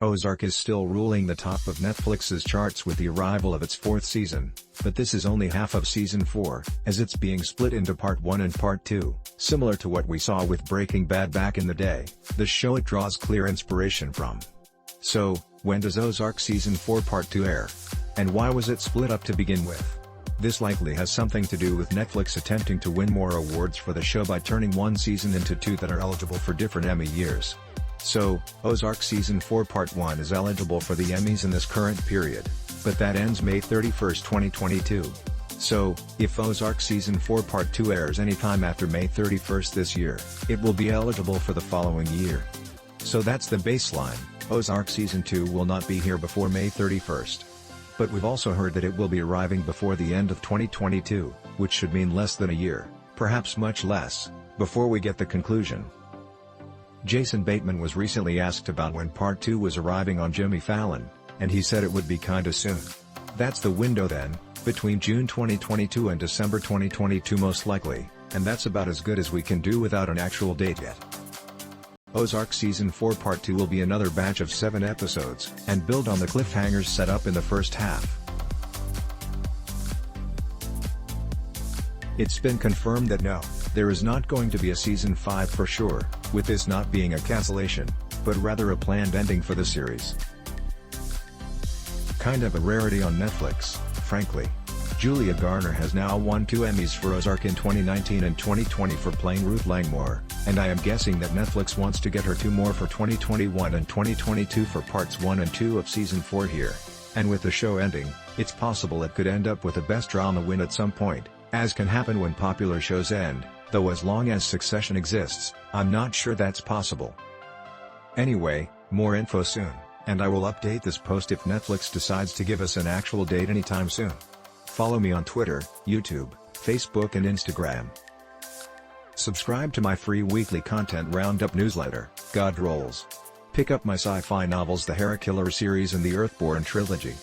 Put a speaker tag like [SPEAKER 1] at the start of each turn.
[SPEAKER 1] Ozark is still ruling the top of Netflix's charts with the arrival of its fourth season, but this is only half of season 4, as it's being split into part 1 and part 2. Similar to what we saw with Breaking Bad back in the day, the show it draws clear inspiration from. So, when does Ozark season 4 part 2 air? And why was it split up to begin with? This likely has something to do with Netflix attempting to win more awards for the show by turning one season into two that are eligible for different Emmy years. So, Ozark Season 4 Part 1 is eligible for the Emmys in this current period, but that ends May 31, 2022. So, if Ozark Season 4 Part 2 airs anytime after May 31 this year, it will be eligible for the following year. So that's the baseline. Ozark Season 2 will not be here before May 31. But we've also heard that it will be arriving before the end of 2022, which should mean less than a year, perhaps much less, before we get the conclusion. Jason Bateman was recently asked about when Part 2 was arriving on Jimmy Fallon, and he said it would be kinda soon. That's the window then, between June 2022 and December 2022 most likely, and that's about as good as we can do without an actual date yet. Ozark Season 4 Part 2 will be another batch of 7 episodes, and build on the cliffhangers set up in the first half. It's been confirmed that no, there is not going to be a Season 5 for sure, with this not being a cancellation, but rather a planned ending for the series. Kind of a rarity on Netflix, frankly. Julia Garner has now won 2 Emmys for Ozark in 2019 and 2020 for playing Ruth Langmore, and I am guessing that Netflix wants to get her 2 more for 2021 and 2022 for parts 1 and 2 of Season 4 here. And with the show ending, it's possible it could end up with a Best Drama win at some point, as can happen when popular shows end, though as long as Succession exists, I'm not sure that's possible. Anyway, more info soon, and I will update this post if Netflix decides to give us an actual date anytime soon. Follow me on Twitter, YouTube, Facebook and Instagram. Subscribe to my free weekly content roundup newsletter, God Rolls. Pick up my sci-fi novels The Hera Killer series and the Earthborn trilogy.